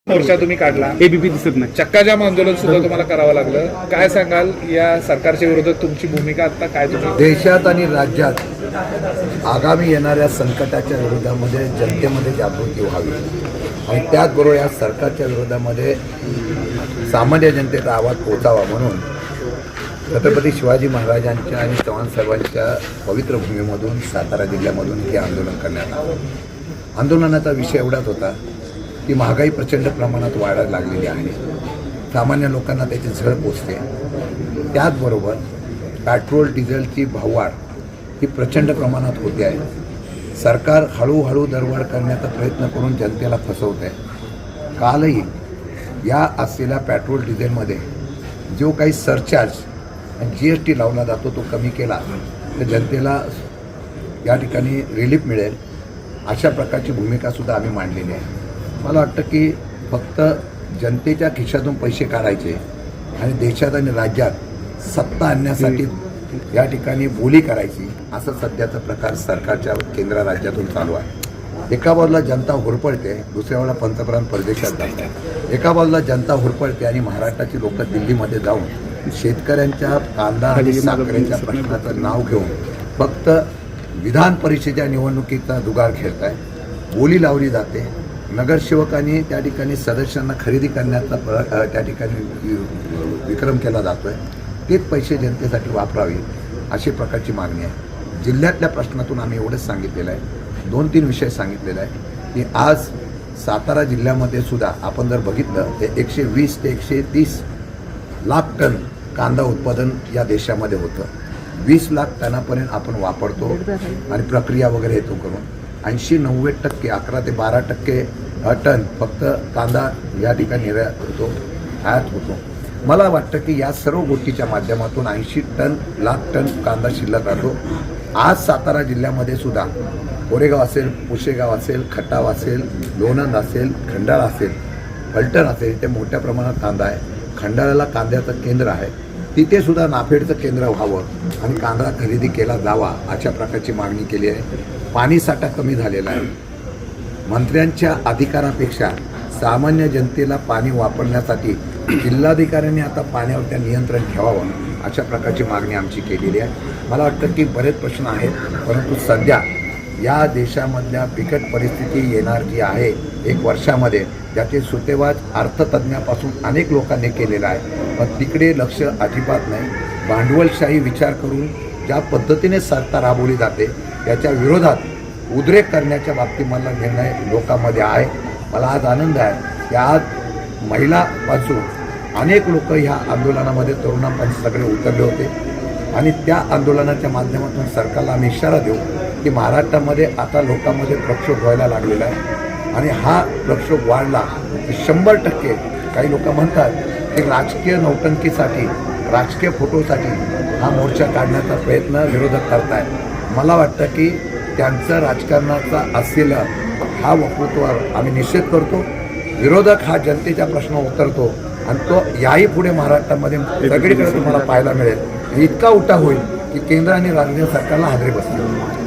मोर्चा तुम्ही काढला, एबीपी दिसत नाही. चक्काजाम आंदोलन सुद्धा तुम्हाला करावं लागलं. काय सांगाल या सरकारच्या विरोधात तुमची भूमिका आता काय? तुम्ही देशात आणि राज्यात आगामी येणाऱ्या संकटाच्या विरोधामध्ये जनतेमध्ये जागृती व्हावी आणि त्याचबरोबर या सरकारच्या विरोधामध्ये सामान्य जनतेचा आवाज पोहोचावा म्हणून छत्रपती शिवाजी महाराजांच्या आणि चव्हाण साहेबांच्या पवित्र भूमीमधून सातारा जिल्ह्यामधून हे आंदोलन करण्यात आलं. आंदोलनाचा विषय एवढाच होता की महागाई प्रचंड प्रमाणात वाढायला लागलेली आहे, सामान्य लोकांना त्याची झळ पोचते. त्याचबरोबर पेट्रोल डिझेलची भाववाढ ही प्रचंड प्रमाणात होते आहे. सरकार हळूहळू दरवाढ करण्याचा प्रयत्न करून जनतेला फसवत आहे. कालही या असलेल्या पेट्रोल डिझेलमध्ये जो काही सरचार्ज आणि GST लावला जातो तो कमी केला तर जनतेला या ठिकाणी रिलीफ मिळेल अशा प्रकारची भूमिकासुद्धा आम्ही मांडलेली आहे. मला वाटतं की फक्त जनतेच्या खिशातून पैसे काढायचे आणि देशात आणि राज्यात सत्ता आणण्यासाठी या ठिकाणी बोली करायची असं सध्याचा प्रकार सरकारच्या केंद्र राज्यातून चालू आहे. एका बाजूला जनता हुरपळते, दुसऱ्या बाजूला पंतप्रधान परदेशात जातात. एका बाजूला जनता हुरपळते आणि महाराष्ट्राची लोक दिल्लीमध्ये जाऊन शेतकऱ्यांच्या कांदा आणि साखरेच्या प्रश्नाचं नाव घेऊन फक्त विधान परिषदेच्या निवडणुकीचा जुगार खेळत आहे. बोली लावली जाते. नगरसेवकांनी त्या ठिकाणी सदस्यांना खरेदी करण्याचा त्या ठिकाणी विक्रम केला जातो आहे. तेच पैसे जनतेसाठी वापरावे अशी प्रकारची मागणी आहे. जिल्ह्यातल्या प्रश्नातून आम्ही एवढंच सांगितलेलं आहे, 2-3 विषय सांगितलेला आहे की आज सातारा जिल्ह्यामध्ये सुद्धा आपण जर बघितलं ते 120 ते 130 लाख टन कांदा उत्पादन या देशामध्ये होतं. 20 लाख टनापर्यंत आपण वापरतो आणि प्रक्रिया वगैरे येतो करून 80-90% 11 ते 12% टन फक्त कांदा या ठिकाणी निर्यात होतो, आयात होतो. मला वाटतं की या सर्व गोष्टीच्या माध्यमातून 80 लाख टन कांदा शिल्लक राहतो. आज सातारा जिल्ह्यामध्ये सुद्धा कोरेगाव असेल, पुशेगाव असेल, खटाव असेल, लोणंद असेल, खंडाळा असेल, फलटण असेल, इथे मोठ्या प्रमाणात कांदा आहे. खंडाळ्याला कांद्याचं केंद्र आहे, तिथे सुद्धा नाफेडचं केंद्र व्हावं आणि कांदा खरेदी केला जावा अशा प्रकारची मागणी केली आहे. पाणीसाठा कमी झालेला आहे. मंत्र्यांच्या अधिकारापेक्षा सामान्य जनतेला पाणी वापरण्यासाठी जिल्हाधिकाऱ्यांनी आता पाण्यावर नियंत्रण ठेवावं अशा प्रकारची मागणी आमची केलेली आहे. मला वाटतं की बरेच प्रश्न आहेत, परंतु सध्या या देशामधल्या बिकट परिस्थिती येणार जी आहे 1 वर्षामध्ये, ज्याचे सुतेवाज अर्थतज्ञापासून अनेक लोकांनी केलेला आहे, पण तिकडे लक्ष अजिबात नाही. भांडवलशाही विचार करून ज्या पद्धतीने सत्ता राबवली जाते त्याच्या विरोधात उद्रेक करण्याच्या बाबतीमधला निर्णय लोकांमध्ये आहे. मला आज आनंद आहे की आज महिलापासून अनेक लोक ह्या आंदोलनामध्ये तरुणांपासून सगळे उतरले होते आणि त्या आंदोलनाच्या माध्यमातून सरकारला आम्ही इशारा देऊ की महाराष्ट्रामध्ये आता लोकांमध्ये प्रक्षोभ व्हायला लागलेला आहे आणि हा प्रक्षोभ वाढला की 100% काही लोक म्हणतात की राजकीय नौटंकीसाठी, राजकीय फोटोसाठी हा मोर्चा काढण्याचा प्रयत्न विरोधक करतायत. मला वाटतं की त्यांचं राजकारणाचा असलेला हा वक्तृत्वावर आम्ही निषेध करतो. विरोधक हा जनतेच्या प्रश्न उतरतो आणि तो याही पुढे महाराष्ट्रामध्ये सगळीकडे तुम्हाला पाहायला मिळेल. इतका उठा होईल की केंद्र आणि राज्य सरकारला हादरे बसतील.